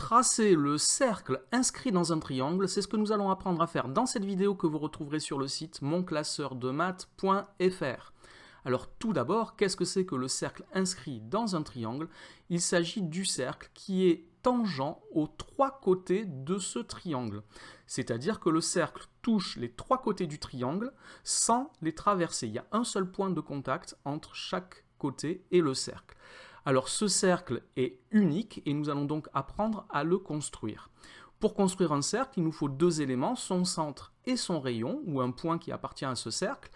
Tracer le cercle inscrit dans un triangle, c'est ce que nous allons apprendre à faire dans cette vidéo que vous retrouverez sur le site monclasseurdemaths.fr. Alors tout d'abord, qu'est-ce que c'est que le cercle inscrit dans un triangle? Il s'agit du cercle qui est tangent aux trois côtés de ce triangle. C'est-à-dire que le cercle touche les trois côtés du triangle sans les traverser. Il y a un seul point de contact entre chaque côté et le cercle. Alors ce cercle est unique et nous allons donc apprendre à le construire. Pour construire un cercle, il nous faut deux éléments, son centre et son rayon, ou un point qui appartient à ce cercle.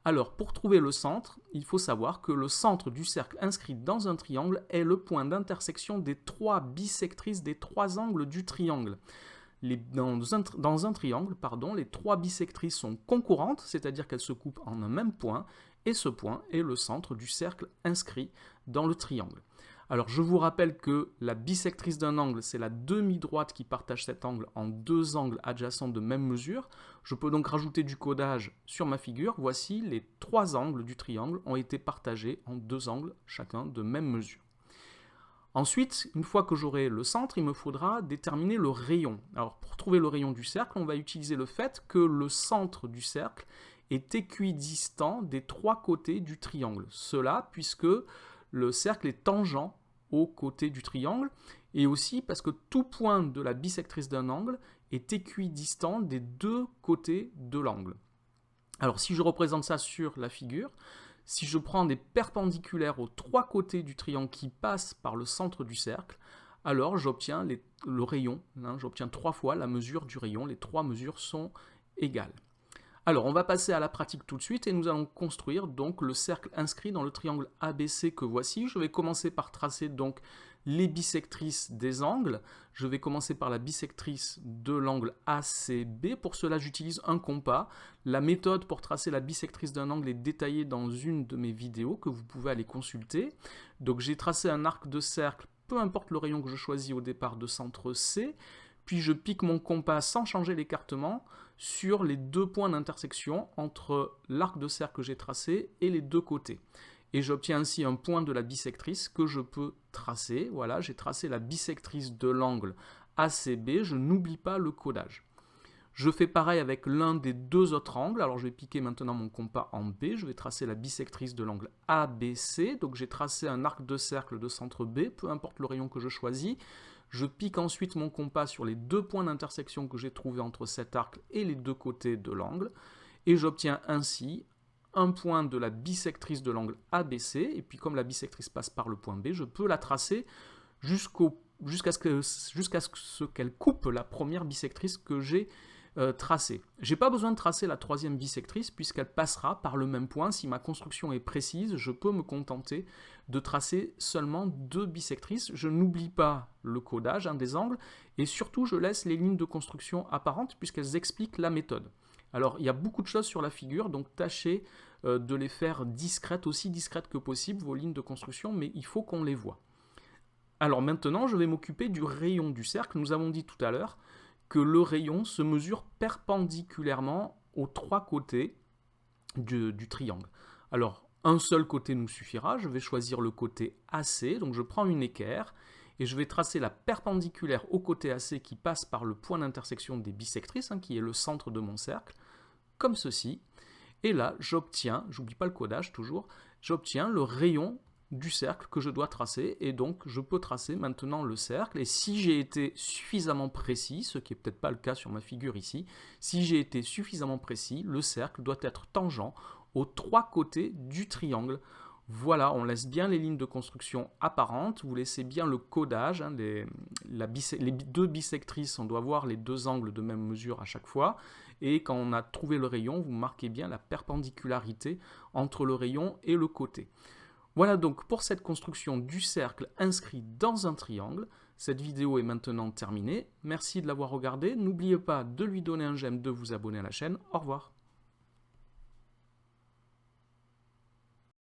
Alors pour trouver le centre, il faut savoir que le centre du cercle inscrit dans un triangle est le point d'intersection des trois bisectrices des trois angles du triangle. Dans un triangle, les trois bisectrices sont concurrentes, c'est-à-dire qu'elles se coupent en un même point, et ce point est le centre du cercle inscrit dans le triangle. Alors je vous rappelle que la bisectrice d'un angle, c'est la demi-droite qui partage cet angle en deux angles adjacents de même mesure. Je peux donc rajouter du codage sur ma figure. Voici, les trois angles du triangle ont été partagés en deux angles chacun de même mesure. Ensuite, une fois que j'aurai le centre, il me faudra déterminer le rayon. Alors pour trouver le rayon du cercle, on va utiliser le fait que le centre du cercle est équidistant des trois côtés du triangle. Cela puisque le cercle est tangent aux côtés du triangle, et aussi parce que tout point de la bisectrice d'un angle est équidistant des deux côtés de l'angle. Alors si je représente ça sur la figure, si je prends des perpendiculaires aux trois côtés du triangle qui passent par le centre du cercle, alors j'obtiens le rayon, j'obtiens trois fois la mesure du rayon, les trois mesures sont égales. Alors, on va passer à la pratique tout de suite et nous allons construire donc le cercle inscrit dans le triangle ABC que voici. Je vais commencer par tracer donc les bisectrices des angles. Je vais commencer par la bisectrice de l'angle ACB. Pour cela, j'utilise un compas. La méthode pour tracer la bisectrice d'un angle est détaillée dans une de mes vidéos que vous pouvez aller consulter. Donc, j'ai tracé un arc de cercle, peu importe le rayon que je choisis au départ de centre C. Puis je pique mon compas sans changer l'écartement sur les deux points d'intersection entre l'arc de cercle que j'ai tracé et les deux côtés. Et j'obtiens ainsi un point de la bisectrice que je peux tracer. Voilà, j'ai tracé la bisectrice de l'angle ACB, je n'oublie pas le codage. Je fais pareil avec l'un des deux autres angles. Alors je vais piquer maintenant mon compas en B, je vais tracer la bisectrice de l'angle ABC. Donc j'ai tracé un arc de cercle de centre B, peu importe le rayon que je choisis. Je pique ensuite mon compas sur les deux points d'intersection que j'ai trouvés entre cet arc et les deux côtés de l'angle. Et j'obtiens ainsi un point de la bisectrice de l'angle ABC. Et puis comme la bisectrice passe par le point B, je peux la tracer jusqu'à ce qu'elle coupe la première bisectrice que j'ai tracée. Je n'ai pas besoin de tracer la troisième bisectrice puisqu'elle passera par le même point. Si ma construction est précise, je peux me contenter de tracer seulement deux bisectrices. Je n'oublie pas le codage des angles et surtout je laisse les lignes de construction apparentes puisqu'elles expliquent la méthode. Alors il y a beaucoup de choses sur la figure, donc tâchez de les faire discrètes, aussi discrètes que possible, vos lignes de construction, mais il faut qu'on les voit. Alors maintenant, je vais m'occuper du rayon du cercle. Nous avons dit tout à l'heure que le rayon se mesure perpendiculairement aux trois côtés du triangle. Alors, un seul côté nous suffira. Je vais choisir le côté AC. Donc, je prends une équerre et je vais tracer la perpendiculaire au côté AC qui passe par le point d'intersection des bisectrices, qui est le centre de mon cercle, comme ceci. Et là, j'obtiens, j'oublie pas le codage toujours, j'obtiens le rayon du cercle que je dois tracer, et donc je peux tracer maintenant le cercle, et si j'ai été suffisamment précis, ce qui n'est peut-être pas le cas sur ma figure ici, si j'ai été suffisamment précis, le cercle doit être tangent aux trois côtés du triangle. Voilà, on laisse bien les lignes de construction apparentes, vous laissez bien le codage, les deux bisectrices, on doit voir les deux angles de même mesure à chaque fois, et quand on a trouvé le rayon, vous marquez bien la perpendicularité entre le rayon et le côté. Voilà donc pour cette construction du cercle inscrit dans un triangle. Cette vidéo est maintenant terminée. Merci de l'avoir regardée. N'oubliez pas de lui donner un j'aime, de vous abonner à la chaîne. Au revoir.